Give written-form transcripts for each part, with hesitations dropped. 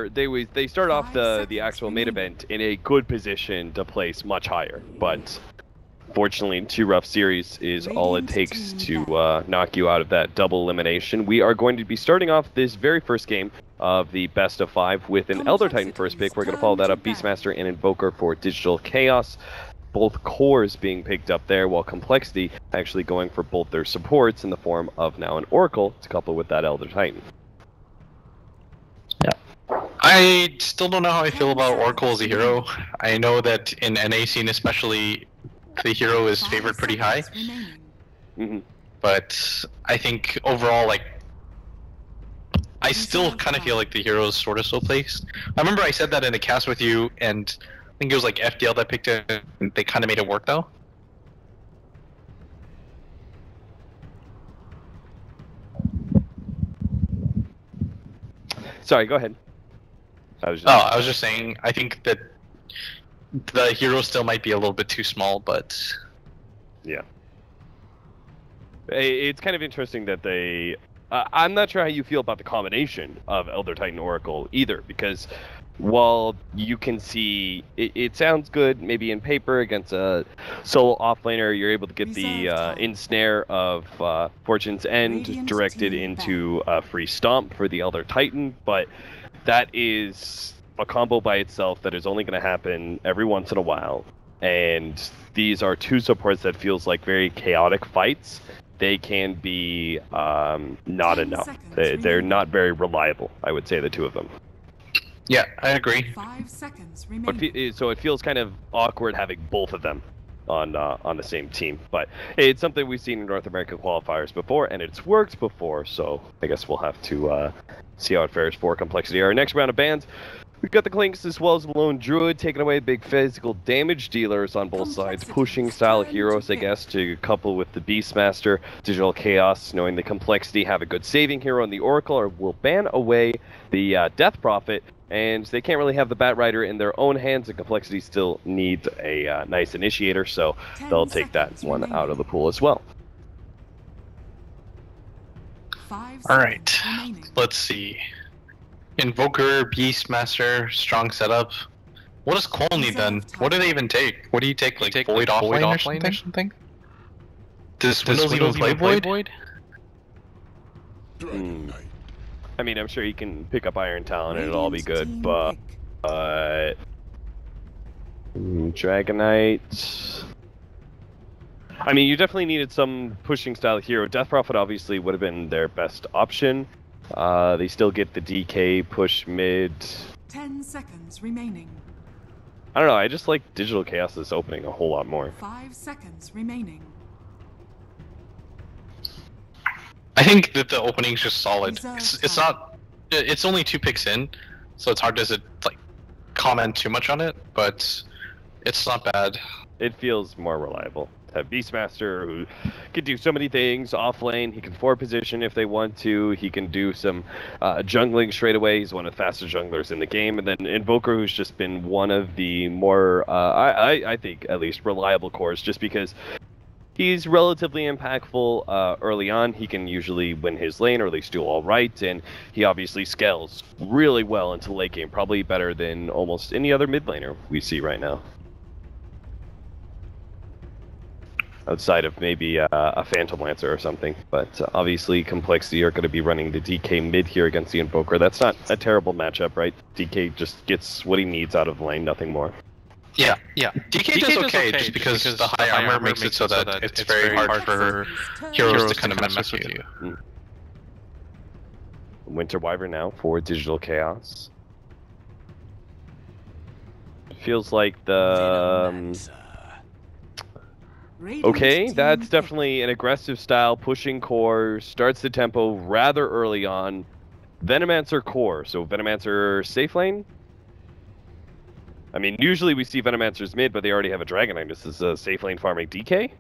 they start off the actual main event in a good position to place much higher, but fortunately 2 rough series is all it takes to knock you out of that double elimination. We are going to be starting off this very first game of the best of 5 with an Elder Titan first pick. We're going to follow that up Beastmaster and Invoker for Digital Chaos. Both cores being picked up there, while compLexity actually going for both their supports in the form of now an Oracle to couple with that Elder Titan. Yeah. I still don't know how I feel about Oracle as a hero. I know that in NA scene especially, the hero is favored pretty high. But I think overall, like, I still kind of feel like the hero is sort of so placed. I remember I said that in a cast with you, and I think it was like FDL that picked it, and they kind of made it work though. Sorry, go ahead. I was just saying, I think that the hero still might be a little bit too small, but yeah. It's kind of interesting that they... I'm not sure how you feel about the combination of Elder Titan Oracle either, because while you can see it sounds good maybe in paper against a solo offlaner, you're able to get the ensnare of Fortune's End directed into a free stomp for the Elder Titan, but that is a combo by itself that is only going to happen every once in a while, and these are 2 supports that feels like very chaotic fights. They can be not enough. They're not very reliable, I would say, the 2 of them. Yeah, I agree. 5 seconds remaining. So it feels kind of awkward having both of them on the same team. But it's something we've seen in North American qualifiers before, and it's worked before, so I guess we'll have to see how it fares for compLexity. Our next round of bans, we've got the Clinks as well as the Lone Druid, taking away big physical damage dealers on both sides. Pushing style heroes, I guess, to couple with the Beastmaster. Digital Chaos, knowing the compLexity have a good saving hero in the Oracle, or will ban away the Death Prophet. And they can't really have the Bat Rider in their own hands, and compLexity still needs a nice initiator, so they'll take that one out of the pool as well. Alright, let's see. Invoker, Beastmaster, strong setup. What does Qual need then? What do they even take? What do you take, like Void offlane or something? Does Windows even play Void? I mean, I'm sure he can pick up Iron Talon and it'll all be good, but Dragonite... I mean, you definitely needed some pushing style hero. Death Prophet obviously would have been their best option. They still get the DK push mid. 10 seconds remaining. I don't know, I just like Digital Chaos's opening a whole lot more. 5 seconds remaining. I think that the opening's just solid. It's not. It's only 2 picks in, so it's hard to like comment too much on it, but it's not bad. It feels more reliable. Have Beastmaster, who can do so many things off lane. He can forward position if they want to. He can do some jungling straight away. He's one of the fastest junglers in the game. And then Invoker, who's just been one of the more, I think, at least reliable cores, just because he's relatively impactful early on. He can usually win his lane, or at least do all right. And he obviously scales really well into late game, probably better than almost any other mid laner we see right now. Outside of maybe a Phantom Lancer or something, but obviously compLexity are going to be running the DK mid here against the Invoker. That's not a terrible matchup, right? DK just gets what he needs out of the lane, nothing more. Yeah. DK does okay, just because the high armor makes it so that it's very hard for heroes to kind of mess with you. Winter Wyvern now for Digital Chaos. Feels like the... Okay, that's definitely an aggressive style, pushing core, starts the tempo rather early on. Venomancer core, so Venomancer safe lane? I mean, usually we see Venomancers mid, but they already have a Dragonite. This is a safe lane farming DK?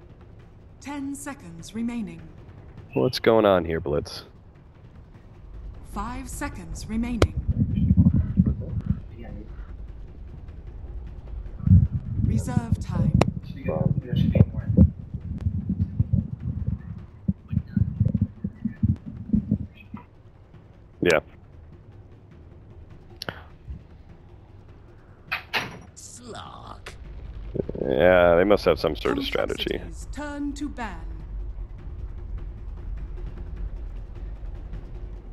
10 seconds remaining. What's going on here, Blitz? 5 seconds remaining. Reserve time. Yeah. luck. Yeah, they must have some sort of strategy. Turn to ban.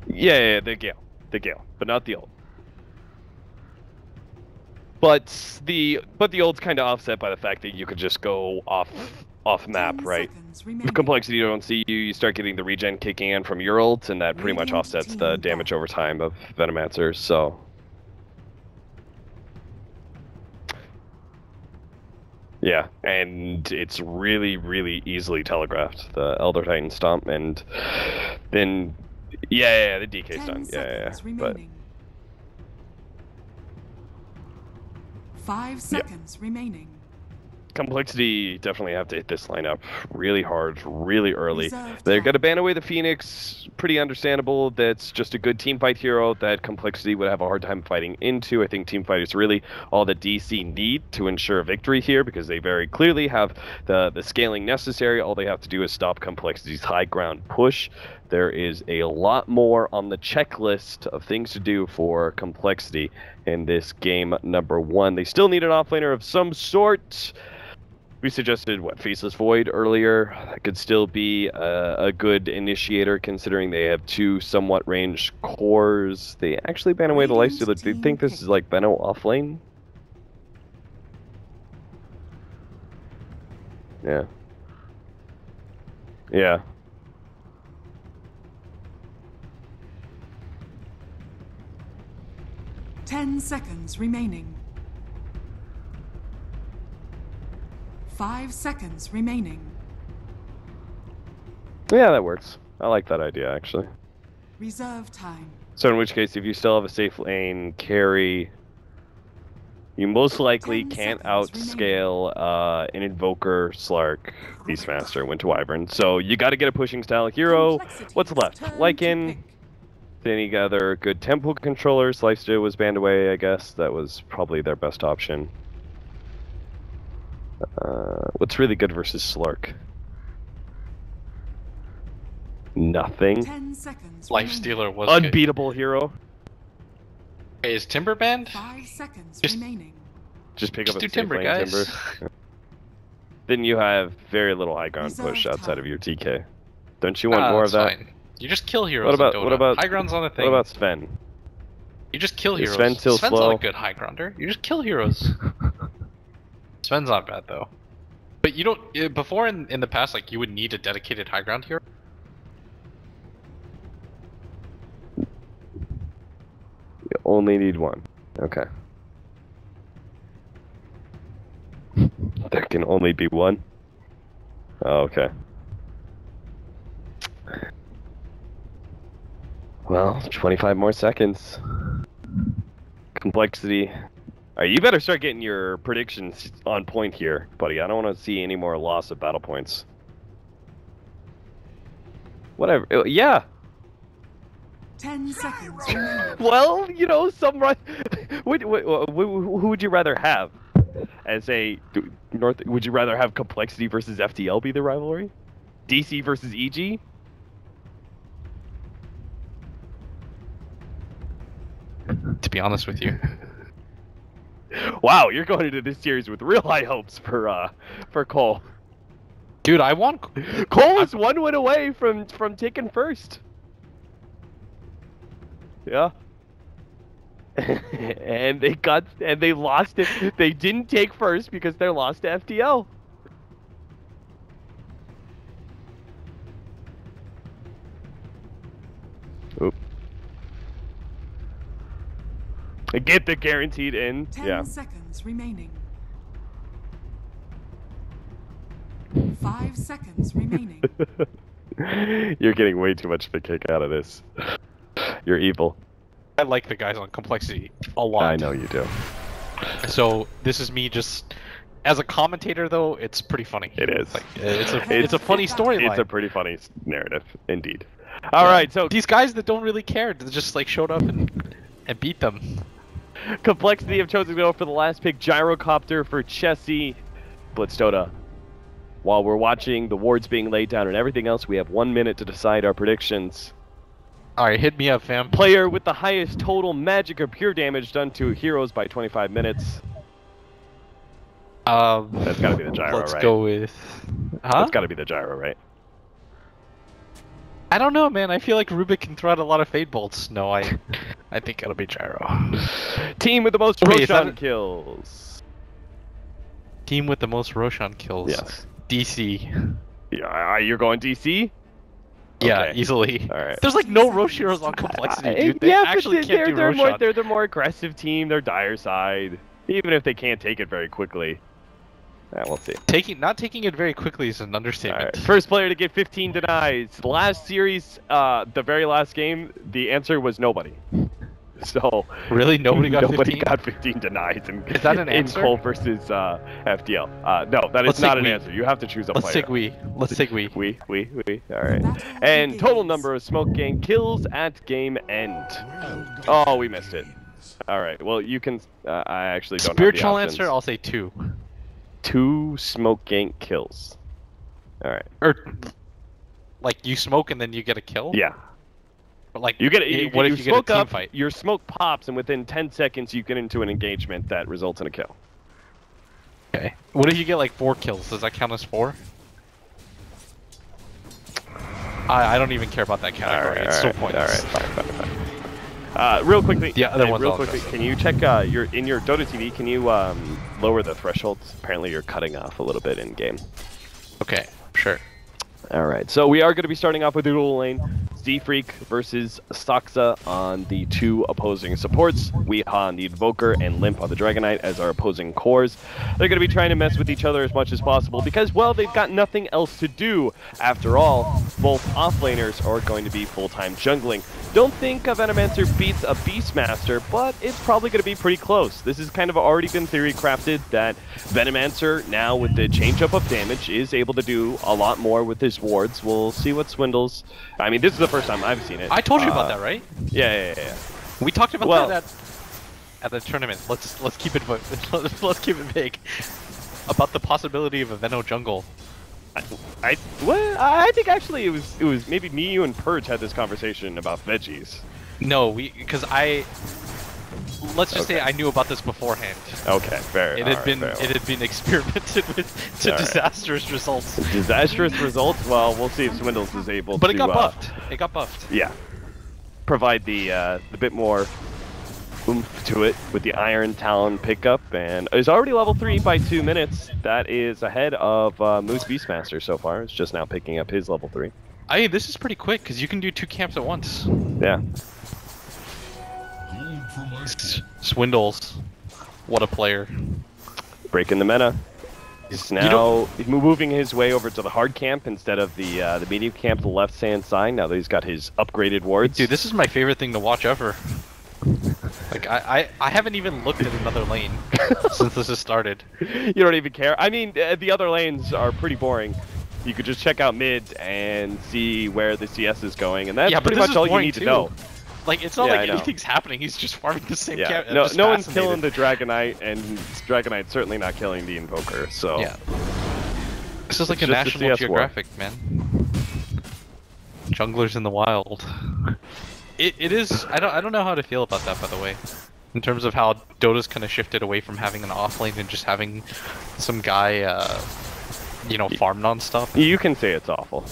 Yeah, the Gale, but not the ult. But the ult's kind of offset by the fact that you could just go off map, right? If complexity don't see you, you start getting the regen kicking in from your ult, and that pretty much offsets the damage over time of Venomancers. So. Yeah, and it's really, really easily telegraphed, the Elder Titan stomp, and then, yeah, the DK stun, yeah. But 5 seconds remaining. Complexity definitely have to hit this lineup really hard, really early. They're going to ban away the Phoenix, pretty understandable. That's just a good teamfight hero that Complexity would have a hard time fighting into. I think teamfight is really all that DC need to ensure victory here, because they very clearly have the scaling necessary. All they have to do is stop Complexity's high ground push. There is a lot more on the checklist of things to do for Complexity in this game number 1. They still need an offlaner of some sort. We suggested, Faceless Void earlier. That could still be a good initiator, considering they have 2 somewhat ranged cores. They actually ban away the Lifestealer. Do you think this is like Beno offlane? Yeah. Yeah. 10 seconds remaining. 5 seconds remaining. Yeah, that works. I like that idea, actually. Reserve time. So in which case, if you still have a safe lane carry, you most likely can't outscale an Invoker, Slark, Beastmaster, Winter Wyvern. So you got to get a pushing style hero. What's left? Lycan. Any other good tempo controllers? Lifesteal was banned away, I guess. That was probably their best option. What's really good versus Slark? Nothing. 10 seconds. Lifestealer was unbeatable good. Hero. Hey, is Timber banned? 5 seconds just, remaining. Just pick up a Timber, guys. Timber. Then you have very little high ground push outside of your TK. Don't you want more of that? Fine. You just kill heroes. What about high ground's on a thing? What about Sven? You just kill heroes. Sven's slow? Not a good high grounder. You just kill heroes. Sven's not bad though. But you don't. Before in the past, like you would need a dedicated high ground hero. You only need one. Okay. There can only be one. Oh, okay. Well, 25 more seconds. Complexity. Alright, you better start getting your predictions on point here, buddy. I don't want to see any more loss of battle points. Whatever. Yeah. 10 seconds. Well, you know, some run. Who would you rather have? As a North, would you rather have Complexity versus FTL be the rivalry? DC versus EG? To be honest with you. Wow, you're going into this series with real high hopes for Cole. Dude, I want Cole is 1 win away from taking first. Yeah. and they lost it. They didn't take first because they lost to FTL. Oop. Get the guaranteed in. 10 seconds remaining. 5 seconds remaining. You're getting way too much of a kick out of this. You're evil. I like the guys on Complexity a lot. I know you do. So this is me just as a commentator, though. It's pretty funny. It is. Like, it's a funny storyline. It's a pretty funny narrative, indeed. All right, so these guys that don't really care, they just like showed up and beat them. Complexity have chosen to go for the last pick, Gyrocopter for Chessie, Blitz Dota. While we're watching the wards being laid down and everything else, we have 1 minute to decide our predictions. Alright, hit me up, fam. Player with the highest total magic or pure damage done to heroes by 25 minutes. That's gotta be the gyro, let's right? go with... Huh? That's gotta be the gyro, right? I don't know, man. I feel like Rubik can throw out a lot of fade bolts. No, I think it'll be gyro. Team with the most Wait, is Roshan that kills. Team with the most Roshan kills. Yes. DC. Yeah, you're going DC? Yeah, Okay. easily. All right. There's like no Roshiros on complexity, dude. They actually can't do Roshan. They're the more aggressive team. They're dire side. Even if they can't take it very quickly. We'll see. Not taking it very quickly is an understatement. Right. First player to get 15 denies. Last series, the very last game, the answer was nobody. So really, nobody got 15? Nobody got 15 denies is that an answer? In Quals versus FDL. No, that is not an answer. You have to choose a player. Let's take we. We. All right. And total number of smoke gang kills at game end. Oh, we missed it. All right. Well, you can. I actually don't. Spiritual have the answer. I'll say 2. 2 smoke gang kills. All right. Or like you smoke and then you get a kill. Yeah. But like you get it. What if you smoke get a team up? fight? Your smoke pops, and within 10 seconds, you get into an engagement that results in a kill. Okay. What if you get like 4 kills? Does that count as 4? I don't even care about that category. It's so pointless. All right. Fine. Real quickly. Yeah, other ones. Real quickly, can you check in your Dota TV? Can you lower the thresholds? Apparently, you're cutting off a little bit in game. Okay, sure. All right, so we are going to be starting off with the dual lane. Z-Freak versus Soxa on the 2 opposing supports. Weeha on the Invoker and Limp on the Dragonite as our opposing cores. They're going to be trying to mess with each other as much as possible because, well, they've got nothing else to do. After all, both offlaners are going to be full-time jungling. Don't think a Venomancer beats a Beastmaster, but it's probably going to be pretty close. This has kind of already been theory crafted that Venomancer, now with the change-up of damage, is able to do a lot more with his wards. We'll see what Swindles... I mean, this is the first time I've seen it. I told you about that, right? Yeah. We talked about that at the tournament. Let's keep it let's keep it big. About the possibility of a Veno jungle. I think actually it was maybe me, you, and Purge had this conversation about veggies. No, let's just say I knew about this beforehand. Okay, fair. It had been experimented with to disastrous results. Disastrous results? Well, we'll see if Swindles is able to... But it got buffed. It got buffed. Yeah. Provide the bit more oomph to it with the Iron Talon pickup, and is already level 3 by 2 minutes. That is ahead of Moose Beastmaster so far. It's just now picking up his level 3. This is pretty quick, because you can do 2 camps at once. Yeah. Swindles. What a player. Breaking the meta. He's now moving his way over to the hard camp instead of the medium camp, the left-hand side, now that he's got his upgraded wards. Dude, this is my favorite thing to watch ever. Like, I haven't even looked at another lane since this has started. You don't even care? I mean, the other lanes are pretty boring. You could just check out mid and see where the CS is going, and that's pretty much all you need to know. Like, it's not like anything's happening, he's just farming the same camp. No one's killing the Dragonite, and Dragonite's certainly not killing the Invoker, so... Yeah. This is like a National Geographic, man. Junglers in the wild. It is... I don't know how to feel about that, by the way. In terms of how Dota's kind of shifted away from having an offlane and just having some guy, farm non-stop. You can say it's awful.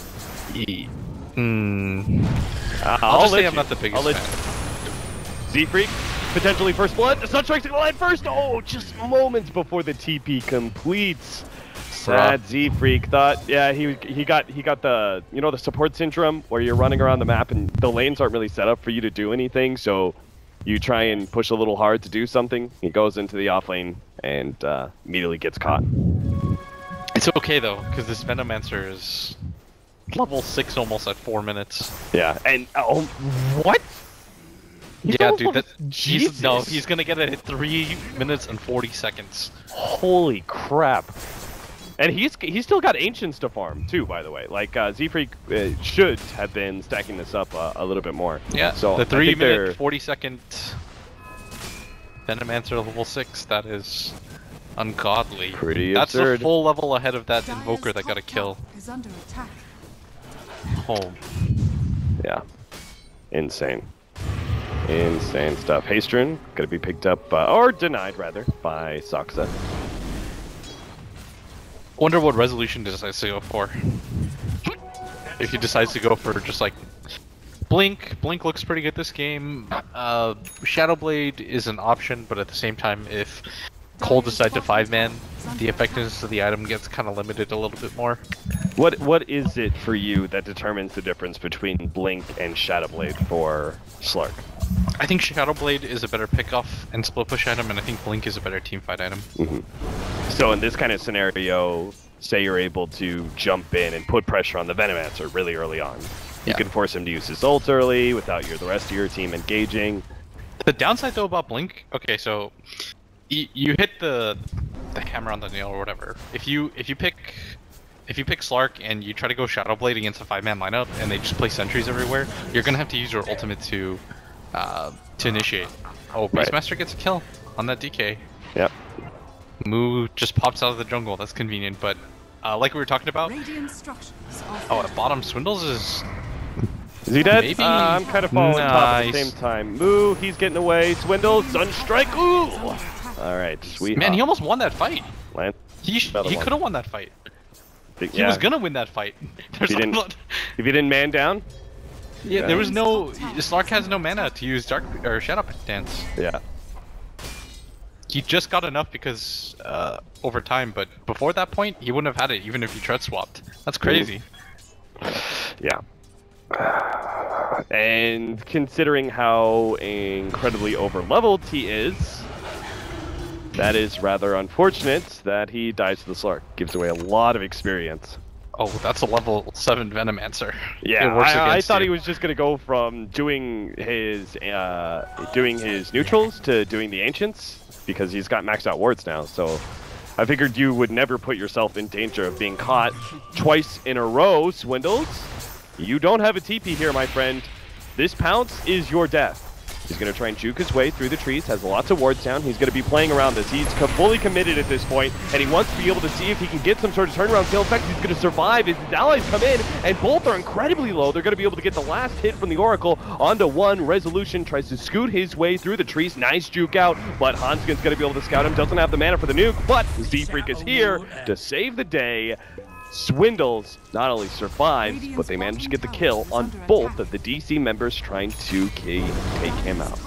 I'll just say I'm not the biggest fan. Z-Freak, potentially first blood. The Sunstrike's gonna land first. Oh, just moments before the TP completes. Sad Z-Freak thought, he got the the support syndrome where you're running around the map and the lanes aren't really set up for you to do anything, so you try and push a little hard to do something. He goes into the off lane and immediately gets caught. It's okay though, because this Venomancer is level 6 almost at 4 minutes. Yeah, and what? Dude, he's gonna get it at 3 minutes and 40 seconds. Holy crap. And he's still got Ancients to farm too, by the way. Like Z-Freak should have been stacking this up a little bit more. Yeah, so the 3 minute 40 second Venomancer level 6, that is ungodly. Pretty That's absurd. a full level ahead of that Invoker that got a kill. Is under attack. Home. Yeah. Insane. Insane stuff. Hastrun gonna be picked up, or denied rather, by Soxa. Wonder what resolution decides to go for. If he decides to go for just like Blink looks pretty good this game. Shadowblade is an option, but at the same time, if Cole decides to 5-man, the effectiveness of the item gets kind of limited a little bit more. What is it for you that determines the difference between Blink and Shadowblade for Slark? I think Shadowblade is a better pick-off and split push item, and I think Blink is a better team fight item. So in this kind of scenario, say you're able to jump in and put pressure on the Venomancer really early on. You can force him to use his ult early without the rest of your team engaging. The downside though about Blink, okay, so you hit the hammer on the nail or whatever. If you pick Slark and you try to go Shadowblade against a 5-man lineup and they just play sentries everywhere, you're gonna have to use your ultimate to initiate. Oh, Beastmaster gets a kill on that DK. Yep. Moo just pops out of the jungle. That's convenient, but like we were talking about. Oh, at bottom, Swindles is he dead? Maybe. I'm kind of falling top at the same time. Moo, he's getting away. Swindles, Sunstrike. Ooh! Alright, sweet. Man, he almost won that fight. He could one. have won that fight. He was gonna win that fight. If he didn't man down? Yeah, there was no... Slark has no mana to use Dark or Shadow Dance. Yeah. He just got enough because over time, but before that point, he wouldn't have had it even if he tread swapped. That's crazy. Yeah. And considering how incredibly over-leveled he is, that is rather unfortunate that he dies to the Slark. Gives away a lot of experience. Oh, that's a level 7 Venomancer. Yeah, I thought he was just gonna go from doing his neutrals to doing the ancients, because he's got maxed out wards now. So I figured you would never put yourself in danger of being caught twice in a row, Swindles. You don't have a TP here, my friend. This pounce is your death. He's going to try and juke his way through the trees, has lots of wards down. He's going to be playing around this. He's fully committed at this point, and he wants to be able to see if he can get some sort of turnaround kill. In fact, he's going to survive as his allies come in, and both are incredibly low. They're going to be able to get the last hit from the Oracle onto one. Resolution tries to scoot his way through the trees. Nice juke out, but Hanskin's going to be able to scout him. Doesn't have the mana for the nuke, but Z-Freak is here to save the day. Swindles not only survives, but they managed to get the kill on both of the DC members trying to take him out.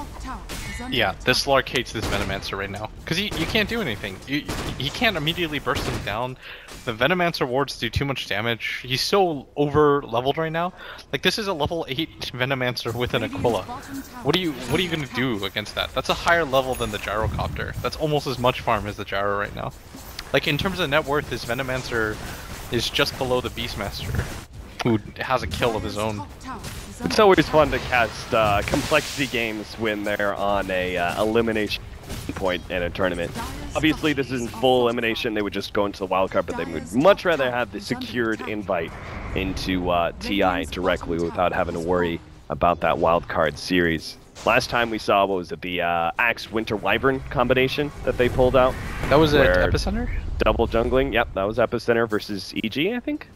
Yeah, this Slark hates this Venomancer right now, because you can't do anything. He can't immediately burst him down. The Venomancer wards do too much damage. He's so over-leveled right now. Like, this is a level 8 Venomancer with an Aquila. What are you gonna do against that? That's a higher level than the Gyrocopter. That's almost as much farm as the Gyro right now. Like, in terms of net worth, this Venomancer is just below the Beastmaster, who has a kill of his own. It's always fun to cast complexity games when they're on a elimination point in a tournament. Obviously, this isn't full elimination. They would just go into the wildcard, but they would much rather have the secured invite into TI directly without having to worry about that wildcard series. Last time we saw, what was it, the Axe Winter Wyvern combination that they pulled out? That was at Epicenter? Double jungling, yep, that was Epicenter versus EG, I think?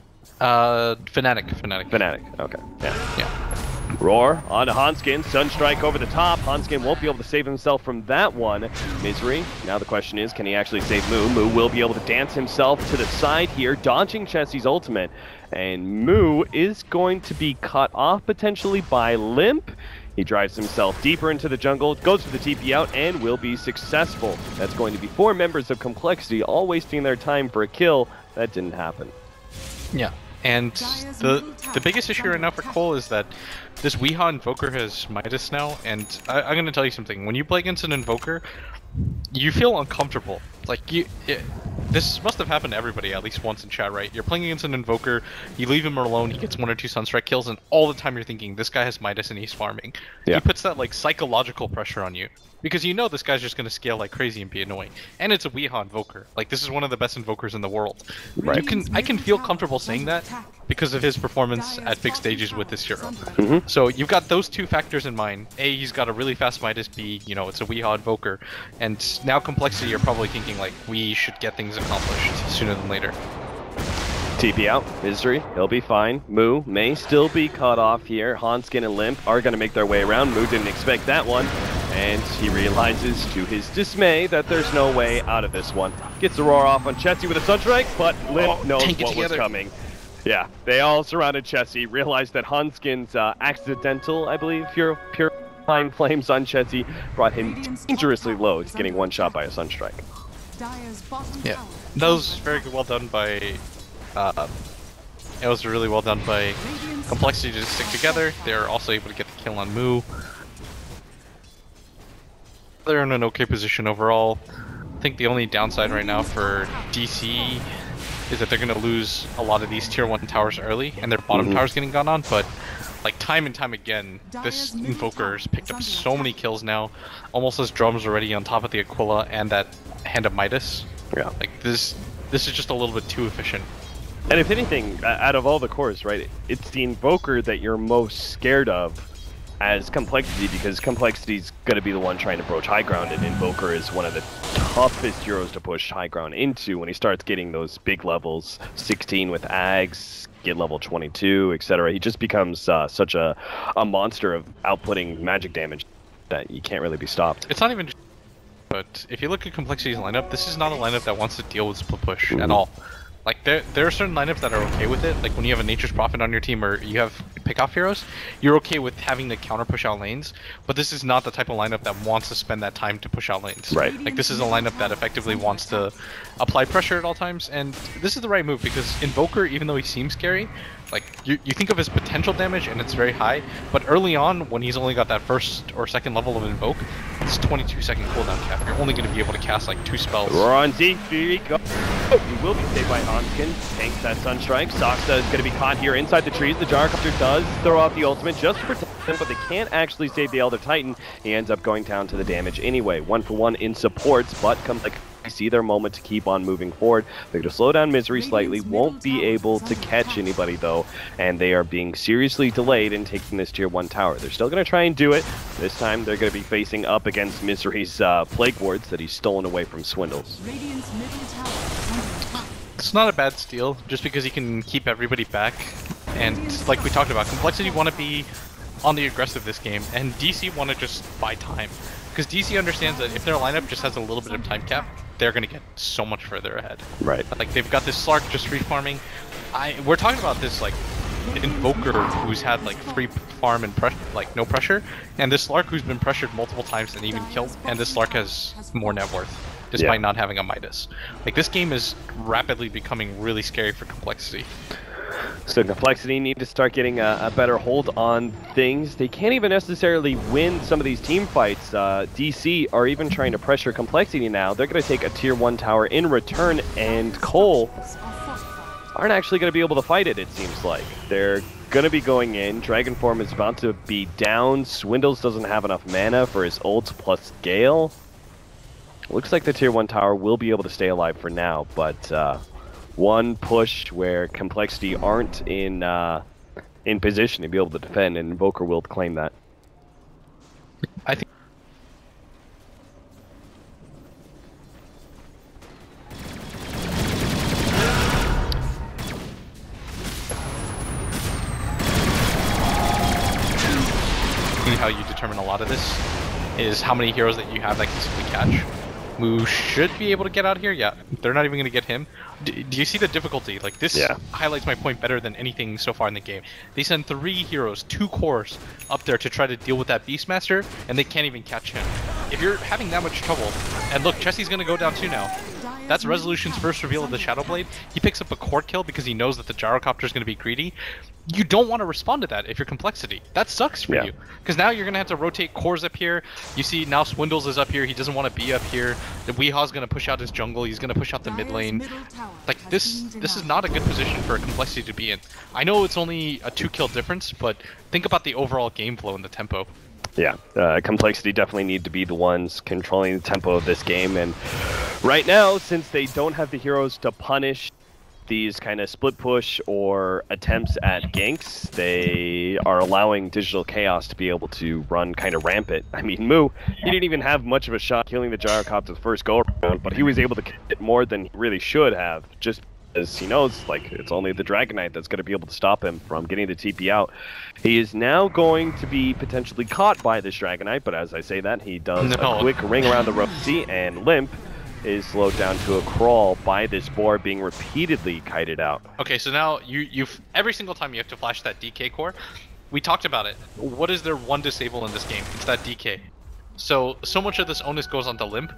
Fnatic, okay, yeah. Roar onto Hanskin, Sunstrike over the top. Hanskin won't be able to save himself from that one. Misery, now the question is, can he actually save Moo? Moo will be able to dance himself to the side here, dodging Chessie's ultimate. And Moo is going to be cut off potentially by Limp. He drives himself deeper into the jungle, goes for the TP out, and will be successful. That's going to be 4 members of complexity, all wasting their time for a kill. That didn't happen. Yeah, and the biggest issue right now for Cole is that this Weehaw Invoker has Midas now, and I'm going to tell you something. When you play against an Invoker, you feel uncomfortable. Like, this must have happened to everybody at least once in chat, right? You're playing against an Invoker, you leave him alone, he gets 1 or 2 Sunstrike kills, and all the time you're thinking, this guy has Midas and he's farming. Yeah. He puts that, like, psychological pressure on you. Because you know this guy's just going to scale like crazy and be annoying. And it's a Weehaw Invoker. Like, this is one of the best Invokers in the world. Right. I can feel comfortable saying that because of his performance at big stages with this hero. So you've got those 2 factors in mind. A, he's got a really fast Midas. B, you know, it's a Weehaw Invoker. And now complexity, you're probably thinking, like, we should get things accomplished sooner than later. TP out, Misery, he'll be fine. Moo may still be cut off here. Hanskin and Limp are going to make their way around. Moo didn't expect that one. And he realizes, to his dismay, that there's no way out of this one. Gets the roar off on Chessie with a Sunstrike, but Limp knows what was coming. Yeah, they all surrounded Chessie, realized that Hanskin's accidental, I believe, purifying flames on Chessie brought him dangerously low to getting one shot by a Sunstrike. Yeah, that was very well done by... it was really well done by compLexity to stick together. They're also able to get the kill on Moo. They're in an okay position overall. I think the only downside right now for DC is that they're going to lose a lot of these tier 1 towers early, and their bottom towers getting gone on, but like time and time again, this Invoker's picked up so many kills now, almost as drums already on top of the Aquila and that Hand of Midas. Yeah. Like this is just a little bit too efficient. And if anything, out of all the cores, right, it's the Invoker that you're most scared of as compLexity, because compLexity's going to be the one trying to broach high ground, and Invoker is one of the toughest heroes to push high ground into when he starts getting those big levels, 16 with Ags, get level 22, etc. He just becomes such a monster of outputting magic damage that you can't really be stopped. It's not even just, but if you look at compLexity's lineup, this is not a lineup that wants to deal with split push at all. Like, there are certain lineups that are okay with it, like when you have a Nature's Prophet on your team or you have pick-off heroes, you're okay with having to counter push out lanes, but this is not the type of lineup that wants to spend that time to push out lanes. Right. Like, this is a lineup that effectively wants to apply pressure at all times, and this is the right move, because Invoker, even though he seems scary, like, you think of his potential damage and it's very high, but early on, when he's only got that first or second level of Invoke, it's 22-second cooldown cap. You're only going to be able to cast like 2 spells. Run deep, he will be saved by Hanskin. Tanks that Sunstrike. Saksa is going to be caught here inside the trees. The Gyrocopter does throw out the ultimate just to protect him, but they can't actually save the Elder Titan. He ends up going down to the damage anyway. 1-for-1 in supports, but I see their moment to keep on moving forward. They're going to slow down Misery slightly, won't be able to catch anybody though, and they are being seriously delayed in taking this tier 1 tower. They're still going to try and do it. This time they're going to be facing up against Misery's Plague Wards that he's stolen away from Swindles. It's not a bad steal, just because he can keep everybody back, and like we talked about, compLexity want to be on the aggressive this game, and DC want to just buy time. Because DC understands that if their lineup just has a little bit of time cap, they're going to get so much further ahead. Right. Like, they've got this Slark just free farming. We're talking about this, like, Invoker who's had, like, free farm and like, no pressure, and this Slark who's been pressured multiple times and even killed, and this Slark has more net worth, despite not having a Midas. Like, this game is rapidly becoming really scary for compLexity. So compLexity need to start getting a better hold on things. They can't even necessarily win some of these team fights. DC are even trying to pressure compLexity now. They're going to take a tier 1 tower in return, and Cole aren't actually going to be able to fight it, it seems like. They're going to be going in. Dragon Form is about to be down. Swindles doesn't have enough mana for his ult plus Gale. Looks like the tier 1 tower will be able to stay alive for now, but one push where compLexity aren't in position to be able to defend, and Invoker will claim that. I think how you determine a lot of this is how many heroes that you have that can simply catch. Moo should be able to get out here. Yeah, they're not even going to get him. Do you see the difficulty? Like, this highlights my point better than anything so far in the game. They send 3 heroes, 2 cores up there to try to deal with that Beastmaster, and they can't even catch him. If you're having that much trouble, and look, Chessie's going to go down too now. That's Resolution's first reveal of the Shadow Blade. He picks up a core kill because he knows that the Gyrocopter is going to be greedy. You don't want to respond to that if you're compLexity. That sucks for you, because now you're going to have to rotate cores up here. You see now Swindles is up here. He doesn't want to be up here. The Weehaw's going to push out his jungle. He's going to push out the mid lane. Like, this is not a good position for compLexity to be in. I know it's only a 2-kill difference, but think about the overall game flow and the tempo. Yeah, compLexity definitely need to be the ones controlling the tempo of this game, and right now, since they don't have the heroes to punish these kind of split push or attempts at ganks, they are allowing Digital Chaos to be able to run kind of rampant. I mean, Moo, he didn't even have much of a shot killing the Gyrocopter the first go around, but he was able to get more than he really should have, just as he knows, like, it's only the Dragon Knight that's going to be able to stop him from getting the TP out. He is now going to be potentially caught by this Dragon Knight, but as I say that, he does a quick ring around the Rosie, and Limp is slowed down to a crawl by this boar being repeatedly kited out. Okay, so now you've every single time you have to flash that DK core. We talked about it. What is their one disable in this game? It's that DK. So much of this onus goes onto Limp.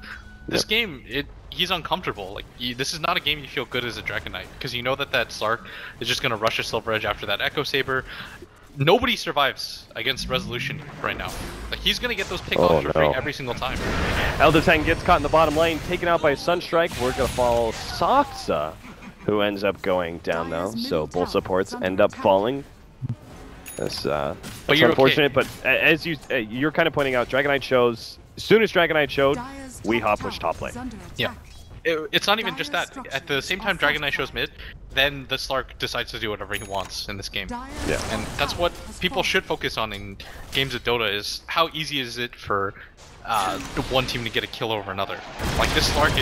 This game, he's uncomfortable. Like, this is not a game you feel good as a Dragon Knight, because you know that Slark is just going to rush a Silver Edge after that Echo Saber. Nobody survives against Resolution right now. Like, he's going to get those pickoffs for free every single time. Elder Titan gets caught in the bottom lane, taken out by Sunstrike. We're going to follow Saksa, who ends up going down though, so both supports end up falling. That's unfortunate, but as you're kind of pointing out, Dragon Knight shows, as soon as Dragon Knight showed, we hop push top lane. Yeah. It's not even just that. At the same time Dragon Knight shows mid, then the Slark decides to do whatever he wants in this game. Yeah. And that's what people should focus on in games of Dota, is how easy is it for one team to get a kill over another. Like, this Slark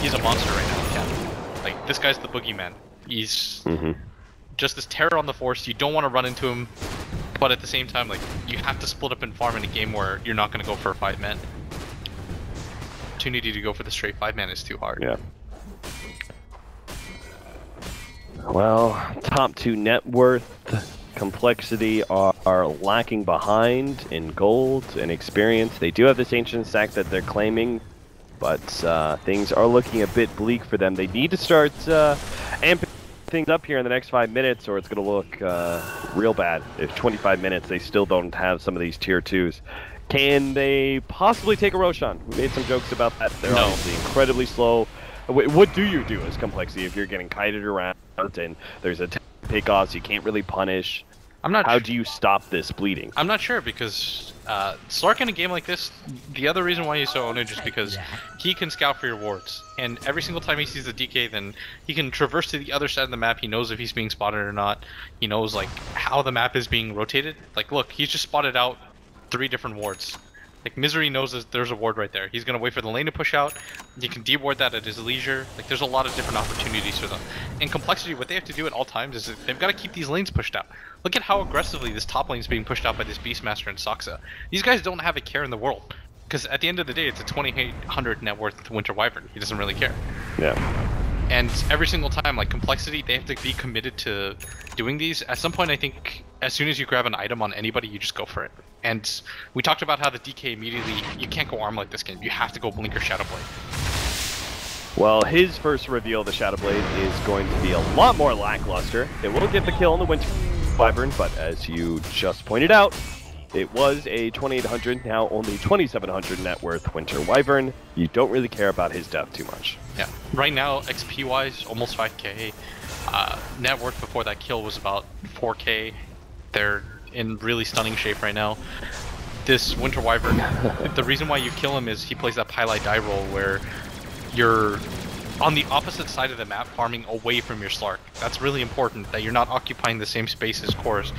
he's a monster right now. Yeah. Like, this guy's the boogeyman. He's just this terror on the force. You don't want to run into him, but at the same time, like, you have to split up and farm in a game where you're not going to go for a 5-man. Opportunity to go for the straight 5-man is too hard. Yeah. Well, top 2 net worth, complexity are lacking behind in gold and experience. They do have this ancient stack that they're claiming, but things are looking a bit bleak for them. They need to start amping things up here in the next 5 minutes, or it's going to look real bad. If 25 minutes they still don't have some of these tier 2s. Can they possibly take a Roshan? We made some jokes about that. They're obviously incredibly slow. What do you do as complexity if you're getting kited around and there's a takeoffs you can't really punish? How do you stop this bleeding? I'm not sure, because Slark in a game like this, the other reason why he's so owned is because he can scout for your wards, and every single time he sees the DK, then he can traverse to the other side of the map. He knows if he's being spotted or not. He knows, like, how the map is being rotated. Like, look, he's just spotted out 3 different wards. Like, Misery knows that there's a ward right there. He's gonna wait for the lane to push out. He can deward that at his leisure. Like, there's a lot of different opportunities for them. In complexity, what they have to do at all times is they've got to keep these lanes pushed out. Look at how aggressively this top lane is being pushed out by this Beastmaster and Saksa. These guys don't have a care in the world, because at the end of the day, it's a 2,800 net worth Winter Wyvern. He doesn't really care. Yeah. And every single time, like, complexity, they have to be committed to doing these. At some point, I think, as soon as you grab an item on anybody, you just go for it. And we talked about how the DK immediately, you can't go arm like this game. You have to go Blinker Shadowblade. Well, his first reveal of the Shadowblade is going to be a lot more lackluster. It will get the kill on the Winter Wyvern, but as you just pointed out, it was a 2,800, now only 2,700 net worth Winter Wyvern. You don't really care about his death too much. Yeah. Right now, XP-wise, almost 5k. Net worth before that kill was about 4k. They're in really stunning shape right now. This Winter Wyvern, the reason why you kill him is he plays that Pylite die roll where you're on the opposite side of the map farming away from your Slark. That's really important, that you're not occupying the same space as cores.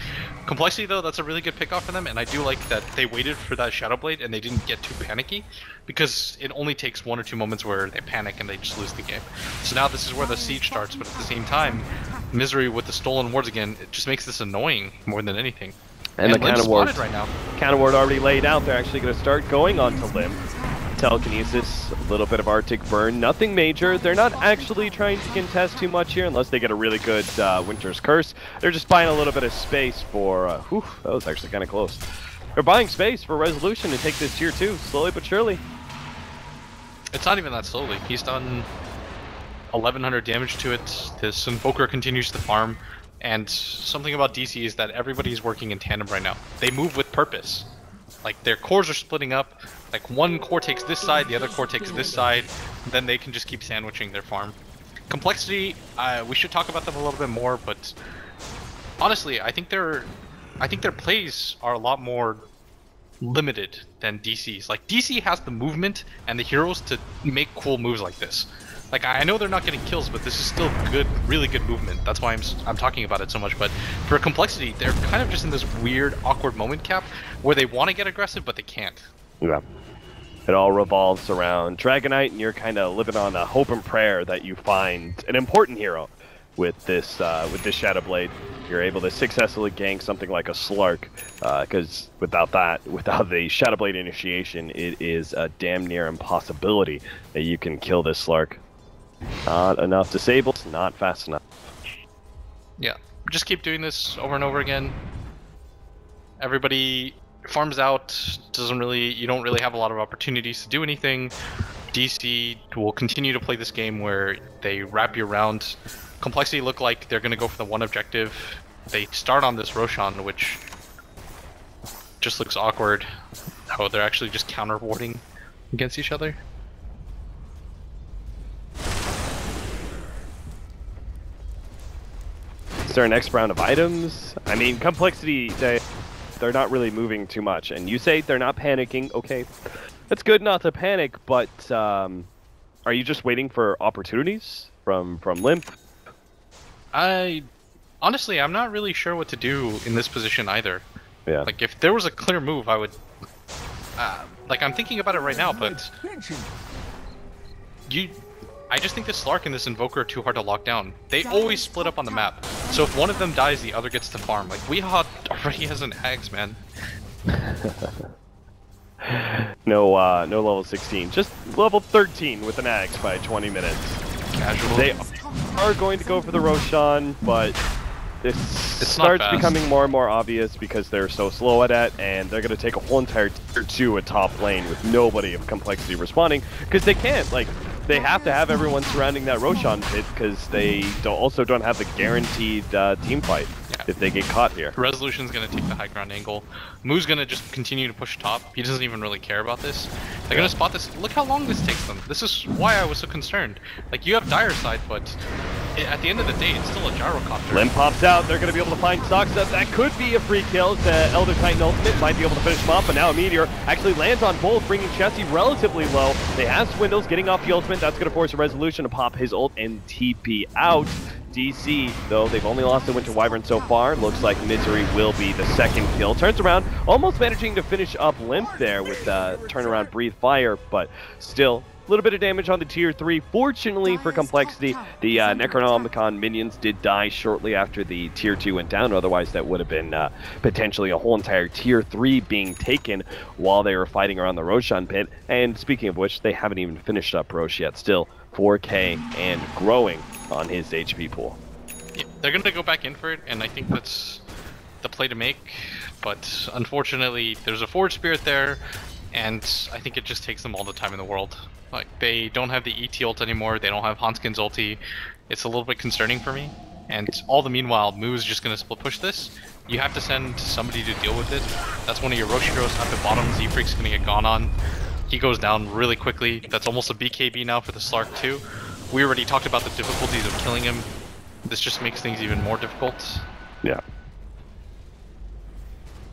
Complexity though, that's a really good pickoff for them, and I do like that they waited for that Shadowblade and they didn't get too panicky, because it only takes 1 or 2 moments where they panic and they just lose the game. So now this is where the siege starts, but at the same time, Misery with the stolen wards again, it just makes this annoying more than anything. And the counter ward right now. Counter ward already laid out. They're actually going to start going onto Limb. Telekinesis, a little bit of Arctic Burn, nothing major. They're not actually trying to contest too much here unless they get a really good Winter's Curse. They're just buying a little bit of space for, whew, that was actually kind of close. They're buying space for Resolution to take this tier 2, slowly but surely. It's not even that slowly. He's done 1,100 damage to it. This Invoker continues to farm. And something about DC is that everybody's working in tandem right now. They move with purpose. Like, their cores are splitting up. Like, one core takes this side, the other core takes this side. Then they can just keep sandwiching their farm. Complexity, we should talk about them a little bit more, but honestly, I think their plays are a lot more limited than DC's. Like, DC has the movement and the heroes to make cool moves like this. Like, I know they're not getting kills, but this is still good, really good movement. That's why I'm talking about it so much. But for complexity, they're kind of just in this weird, awkward moment cap where they want to get aggressive, but they can't. Yeah. It all revolves around Dragonite, and you're kind of living on a hope and prayer that you find an important hero with this Shadow Blade. You're able to successfully gank something like a Slark, because without the Shadow Blade initiation, it is a damn near impossibility that you can kill this Slark. Not enough disables, not fast enough. Yeah, just keep doing this over and over again. Everybody farms out, you don't really have a lot of opportunities to do anything. DC will continue to play this game where they wrap you around. compLexity look like they're going to go for the one objective. They start on this Roshan, which just looks awkward. Oh, they're actually just counter-warding against each other. Is there a next round of items? I mean, compLexity, they're not really moving too much. And you say they're not panicking. Okay, that's good not to panic, but are you just waiting for opportunities from Limp? Honestly, I'm not really sure what to do in this position either. Yeah. Like, if there was a clear move, I would... like, I'm thinking about it right now, but... I just think this Slark and this Invoker are too hard to lock down. They always split up on the map. So if one of them dies, the other gets to farm. Like, Weehawk already has an Axe, man. No level 16. Just level 13 with an Axe by 20 minutes. Casual. They are going to go for the Roshan, but it starts becoming more and more obvious because they're so slow at it, and they're going to take a whole entire tier 2 at top lane with nobody of compLexity responding, because they can't. Like, they have to have everyone surrounding that Roshan pit because they also don't have the guaranteed team fight if they get caught here. Resolution's going to take the high ground angle. Moo's going to just continue to push top. He doesn't even really care about this. They're going to spot this. Look how long this takes them. This is why I was so concerned. Like, you have dire side, but at the end of the day, it's still a gyrocopter. Limb pops out. They're going to be able to find stocks. That could be a free kill. The Elder Titan ultimate might be able to finish him off, but now a Meteor actually lands on both, bringing Chessie relatively low. They have Swindles getting off the ultimate. That's going to force a Resolution to pop his ult and TP out. DC, though, they've only lost the Winter Wyvern so far. Looks like Misery will be the second kill. Turns around, almost managing to finish up Limp there with turnaround Breathe Fire, but still a little bit of damage on the tier 3. Fortunately for compLexity, the Necronomicon minions did die shortly after the tier 2 went down. Otherwise, that would have been potentially a whole entire tier 3 being taken while they were fighting around the Roshan pit. And speaking of which, they haven't even finished up Rosh yet. Still 4K and growing on his HP pool. Yeah, they're going to go back in for it, and I think that's the play to make. But unfortunately, there's a Forge Spirit there, and I think it just takes them all the time in the world. Like, they don't have the ET ult anymore, they don't have Hanskin's ulti. It's a little bit concerning for me. And all the meanwhile, Moo's just going to split push this. You have to send somebody to deal with it. That's one of your Rosh heroes at the bottom. Z-Freak's going to get gone on. He goes down really quickly. That's almost a BKB now for the Slark too. We already talked about the difficulties of killing him. This just makes things even more difficult. Yeah.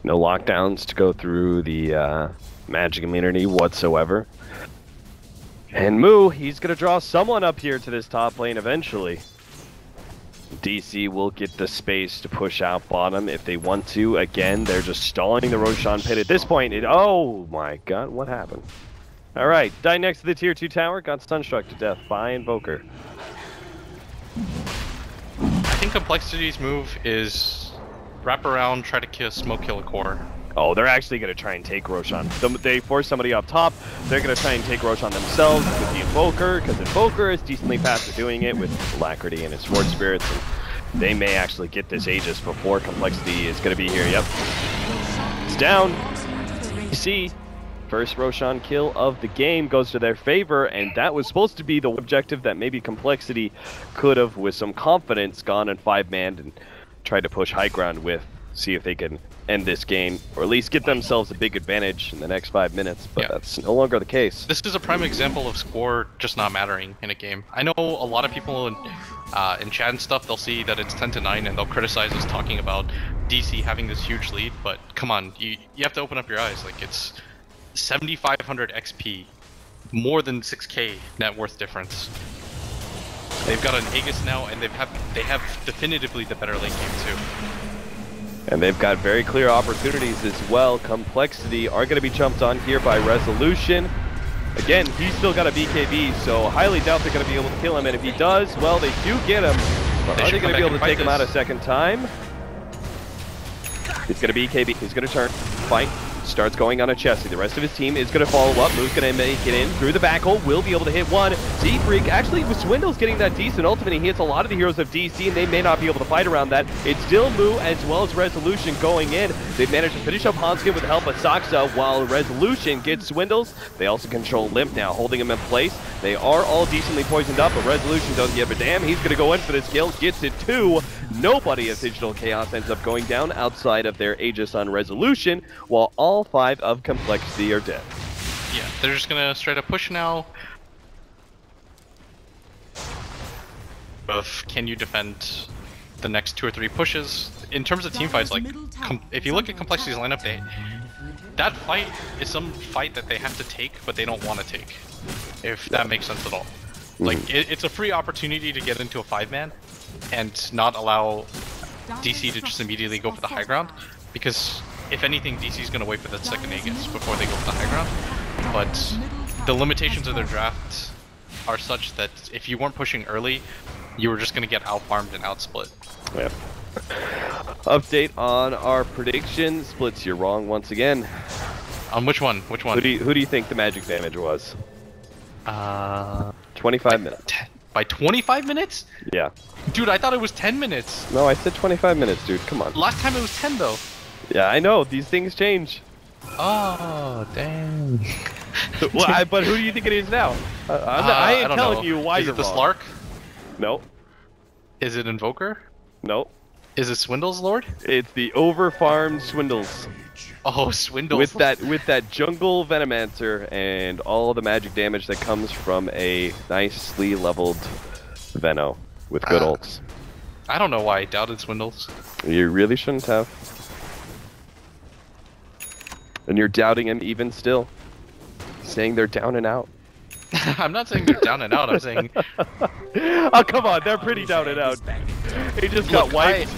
No lockdowns to go through the magic immunity whatsoever. And Moo, he's going to draw someone up here to this top lane eventually. DC will get the space to push out bottom if they want to. Again, they're just stalling the Roshan pit at this point. Oh my god, what happened? Alright, died next to the tier 2 tower, got stunstruck to death by Invoker. I think compLexity's move is wrap around, try to smoke kill a core. Oh, they're actually going to try and take Roshan. They force somebody up top. They're going to try and take Roshan themselves with the Invoker, because Invoker is decently fast at doing it with Alacrity and his Sword Spirits. And they may actually get this Aegis before compLexity is going to be here. Yep. It's down. You see, first Roshan kill of the game goes to their favor, and that was supposed to be the objective that maybe compLexity could have, with some confidence, gone and 5-manned and tried to push high ground with. See if they can end this game, or at least get themselves a big advantage in the next 5 minutes, but that's no longer the case. This is a prime example of score just not mattering in a game. I know a lot of people in chat and stuff, they'll see that it's 10-9 and they'll criticize us talking about DC having this huge lead, but come on, you have to open up your eyes. Like, it's 7,500 XP, more than 6K net worth difference. They've got an Aegis now, and they have definitively the better late game too. And they've got very clear opportunities as well. compLexity are going to be jumped on here by Resolution. Again, he's still got a BKB, so highly doubt they're going to be able to kill him, and if he does, well, they do get him. But are they going to be able to take him out a second time? He's going to BKB, he's going to turn, fight, starts going on a Chessie. The rest of his team is going to follow up. Moo's going to make it in through the back hole, will be able to hit one. Z-Freak, actually with Swindle's getting that decent ultimate, he hits a lot of the heroes of DC, and they may not be able to fight around that. It's still Moo as well as Resolution going in. They've managed to finish up Hanskin with the help of Saksa, while Resolution gets Swindles. They also control Limp now, holding him in place. They are all decently poisoned up, but Resolution doesn't give a damn. He's going to go in for this kill, gets it too. Nobody of Digital Chaos ends up going down outside of their Aegis on Resolution, while all 5 of compLexity are dead. Yeah, they're just gonna straight up push now. Can you defend the next 2 or 3 pushes? In terms of team fights, like, if you look at compLexity's lineup, that fight is some fight that they have to take, but they don't want to take, if that makes sense at all. Like, it's a free opportunity to get into a 5-man and not allow DC to just immediately go for the high ground, because if anything, DC is going to wait for that second Aegis before they go for the high ground. But the limitations of their draft are such that if you weren't pushing early, you were just going to get out-farmed and out-split. Yeah. Update on our prediction. Splits, you're wrong once again. On which one? Which one? Who do you think the magic damage was? 25 minutes. By 25 minutes? Yeah. Dude, I thought it was 10 minutes. No, I said 25 minutes, dude. Come on. Last time it was 10, though. Yeah, I know. These things change. Oh, damn. Well, but who do you think it is now? I ain't telling you why you're wrong. Is it the Slark? No. Is it Invoker? No. Is it Swindles Lord? It's the overfarmed Swindles. Oh, Swindles. With that jungle Venomancer and all the magic damage that comes from a nicely leveled Veno with good ults. I don't know why I doubted Swindles. You really shouldn't have. And you're doubting him even still. Saying they're down and out. I'm not saying they're down and out, I'm saying... Oh, come on, they're pretty down and out. He just got wiped.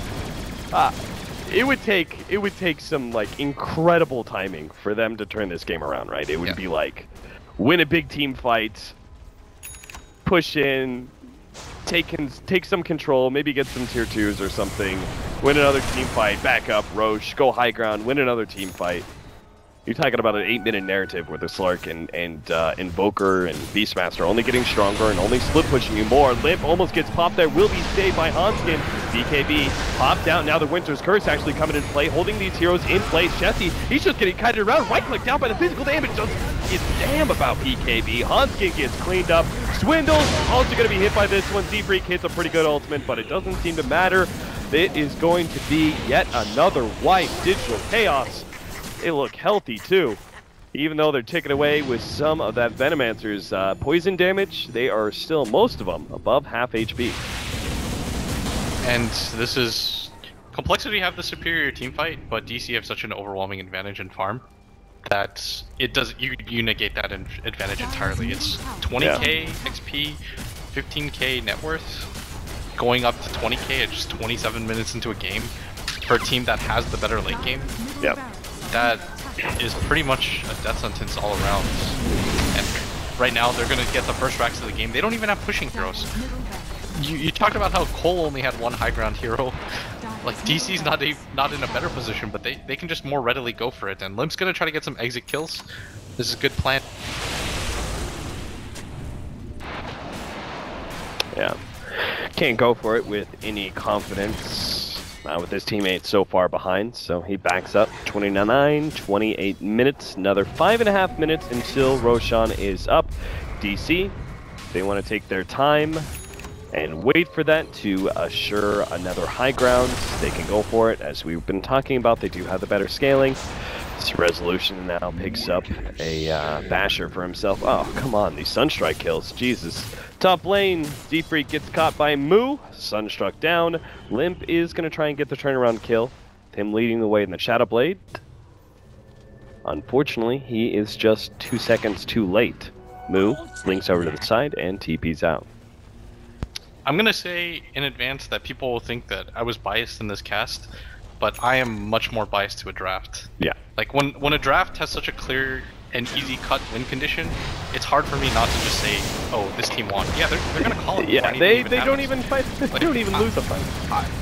It would take some, like, incredible timing for them to turn this game around, right? It would be like, win a big team fight, push in, take some control, maybe get some tier 2s or something, win another team fight, back up, Roche, go high ground, win another team fight. You're talking about an 8-minute narrative with the Slark and Invoker and Beastmaster only getting stronger and only split pushing you more. Limp almost gets popped there, will be saved by Hanskin. BKB popped out, now the Winter's Curse actually coming into play, holding these heroes in place. Chessie, he's just getting kited around, right click down by the physical damage, doesn't give a damn about BKB. Hanskin gets cleaned up. Swindles also going to be hit by this one. Z-Freak hits a pretty good ultimate, but it doesn't seem to matter. It is going to be yet another wipe. Digital Chaos. They look healthy too. Even though they're taken away with some of that Venomancer's poison damage, they are still, most of them, above half HP. And this is... compLexity have the superior team fight, but DC have such an overwhelming advantage in farm that it does... you negate that advantage entirely. It's 20k XP, 15k net worth, going up to 20k at just 27 minutes into a game for a team that has the better late game. Yep. That is pretty much a death sentence all around. And right now, they're going to get the first racks of the game. They don't even have pushing heroes. You talked about how Cole only had one high ground hero. Like, DC's not in a better position, but they can just more readily go for it. And Limp's going to try to get some exit kills. This is a good plan. Yeah. Can't go for it with any confidence. With his teammate so far behind, so he backs up 28 minutes, another 5.5 minutes until Roshan is up. DC, they want to take their time and wait for that to assure another high ground. They can go for it, as we've been talking about. They do have the better scaling. This Resolution now picks up a basher for himself. Oh, come on, these Sunstrike kills, Jesus. Top lane, Z-Freak gets caught by Moo, Sunstruck down. Limp is going to try and get the turnaround kill. Him leading the way in the Shadow Blade. Unfortunately, he is just 2 seconds too late. Moo links over to the side and TP's out. I'm going to say in advance that people will think that I was biased in this cast, but I am much more biased to a draft. Yeah. Like, when a draft has such a clear an easy cut win condition, it's hard for me not to just say, oh, this team won. Yeah, they're gonna call it. Yeah, they don't even fight. They don't even lose a fight.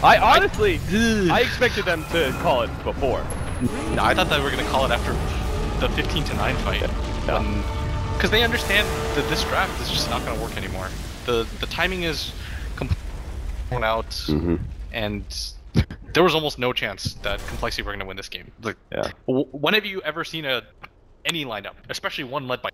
I honestly, I expected them to call it before. No, I thought they were gonna call it after the 15-9 fight. Because they understand that this draft is just not gonna work anymore. The timing is completely thrown out, and there was almost no chance that compLexity were gonna win this game. Like, when have you ever seen any lineup, especially one led by